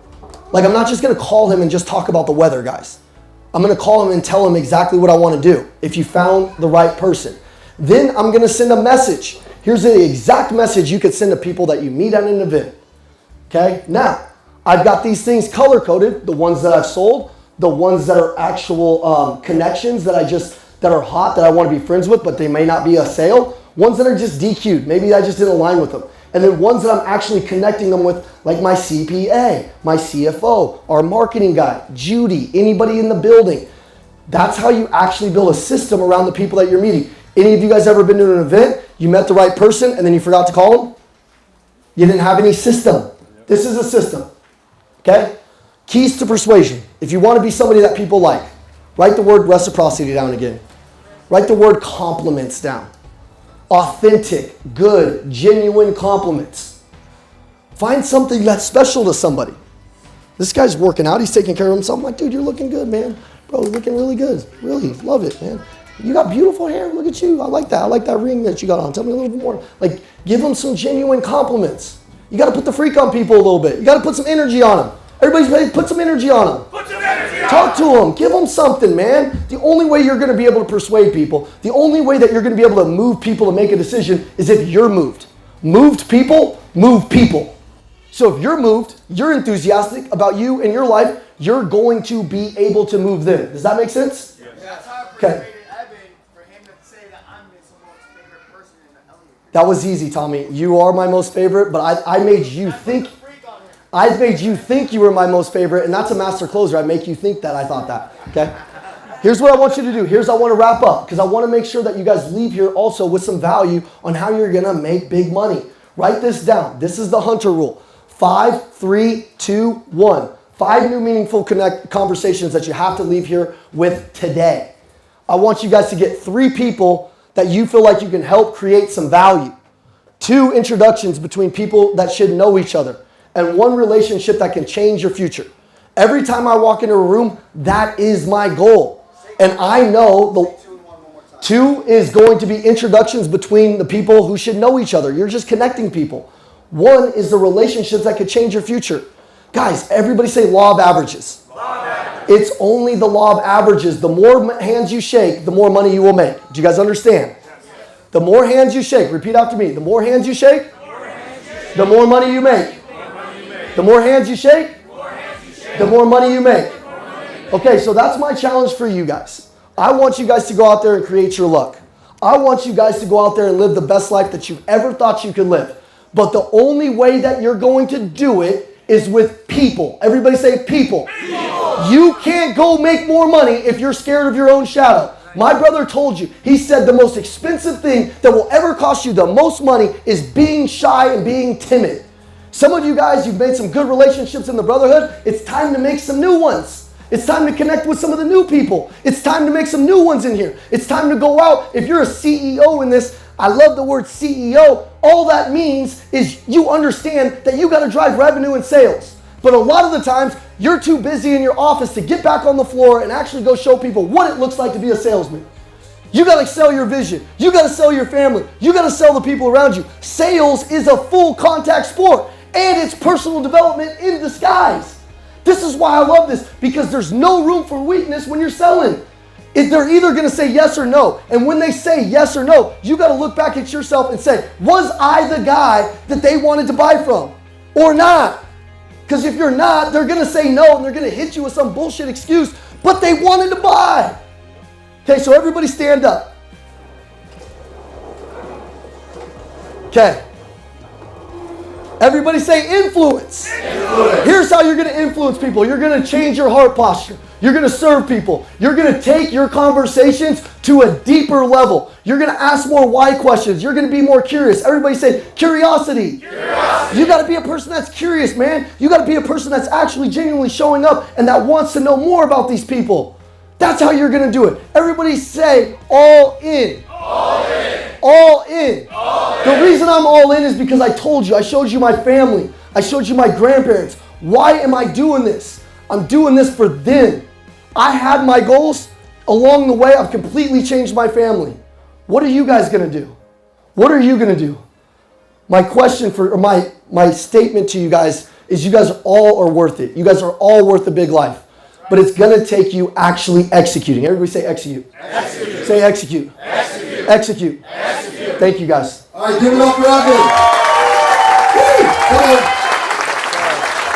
Like, I'm not just going to call him and just talk about the weather, guys. I'm going to call him and tell him exactly what I want to do if you found the right person. Then I'm going to send a message. Here's the exact message you could send to people that you meet at an event. Okay? Now, I've got these things color-coded, the ones that I've sold, the ones that are actual connections that are hot that I want to be friends with, but they may not be a sale. Ones that are just DQ'd. Maybe I just didn't align with them. And then ones that I'm actually connecting them with, like my CPA, my CFO, our marketing guy, Judy, anybody in the building. That's how you actually build a system around the people that you're meeting. Any of you guys ever been to an event, you met the right person, and then you forgot to call them? You didn't have any system. This is a system. Okay? Keys to persuasion. If you want to be somebody that people like, write the word reciprocity down again. Write the word compliments down. Authentic, good, genuine compliments. Find something that's special to somebody. This guy's working out. He's taking care of himself. I'm like, dude, you're looking good, man. Bro, you're looking really good. Really, love it, man. You got beautiful hair. Look at you. I like that. I like that ring that you got on. Tell me a little bit more. Like, give them some genuine compliments. You got to put the freak on people a little bit. You got to put some energy on them. Everybody's ready. Put some energy on them. Put some energy on. Talk to them. Give them something, man. The only way you're going to be able to persuade people, the only way that you're going to be able to move people to make a decision is if you're moved. Moved people move people. So if you're moved, you're enthusiastic about you and your life, you're going to be able to move them. Does that make sense? Yes. That's how I Okay. persuaded Evan for him to say that I'm his most favorite person in the Elliott. That was easy, Tommy. You are my most favorite, but I made you think. I made you think you were my most favorite, and that's a master closer. I make you think that I thought that, okay? Here's what I want you to do. Here's I want to wrap up, because I want to make sure that you guys leave here also with some value on how you're going to make big money. Write this down. This is the Hunter rule. 5, 3, 2, 1. 5 new meaningful conversations that you have to leave here with today. I want you guys to get 3 people that you feel like you can help create some value. 2 introductions between people that should know each other. And 1 relationship that can change your future. Every time I walk into a room, that is my goal. And I know the 2 is going to be introductions between the people who should know each other. You're just connecting people. 1 is the relationships that could change your future. Guys, everybody say law of averages. It's only the law of averages. The more hands you shake, the more money you will make. Do you guys understand? The more hands you shake, repeat after me. The more hands you shake, the more money you make. The more hands you shake, the more money you make. Okay, so that's my challenge for you guys. I want you guys to go out there and create your luck. I want you guys to go out there and live the best life that you've ever thought you could live. But the only way that you're going to do it is with people. Everybody say people. You can't go make more money if you're scared of your own shadow. My brother told you, he said the most expensive thing that will ever cost you the most money is being shy and being timid. Some of you guys, you've made some good relationships in the brotherhood. It's time to make some new ones. It's time to connect with some of the new people. It's time to make some new ones in here. It's time to go out. If you're a CEO in this, I love the word CEO. All that means is you understand that you got to drive revenue and sales. But a lot of the times, you're too busy in your office to get back on the floor and actually go show people what it looks like to be a salesman. You got to sell your vision. You got to sell your family. You got to sell the people around you. Sales is a full contact sport, and it's personal development in disguise. This is why I love this, because there's no room for weakness when you're selling. They're either going to say yes or no. And when they say yes or no, you got to look back at yourself and say, was I the guy that they wanted to buy from or not? Because if you're not, they're going to say no and they're going to hit you with some bullshit excuse, but they wanted to buy. Okay, so everybody stand up. Okay. Everybody say influence. Here's how you're going to influence people. You're going to change your heart posture. You're going to serve people. You're going to take your conversations to a deeper level. You're going to ask more why questions. You're going to be more curious. Everybody say curiosity. You got to be a person that's curious, man. You got to be a person that's actually genuinely showing up and that wants to know more about these people. That's how you're going to do it. Everybody say all in. All in. All in. The reason I'm all in is because I told you, I showed you my family. I showed you my grandparents. Why am I doing this? I'm doing this for them. I had my goals. Along the way, I've completely changed my family. What are you guys going to do? What are you going to do? My question or my statement to you guys is you guys all are worth it. You guys are all worth the big life. But it's going to take you actually executing. Everybody say execute. Execute. Say execute. Execute. Execute. Execute. Thank you guys. All right, give it up for Evan. Come on.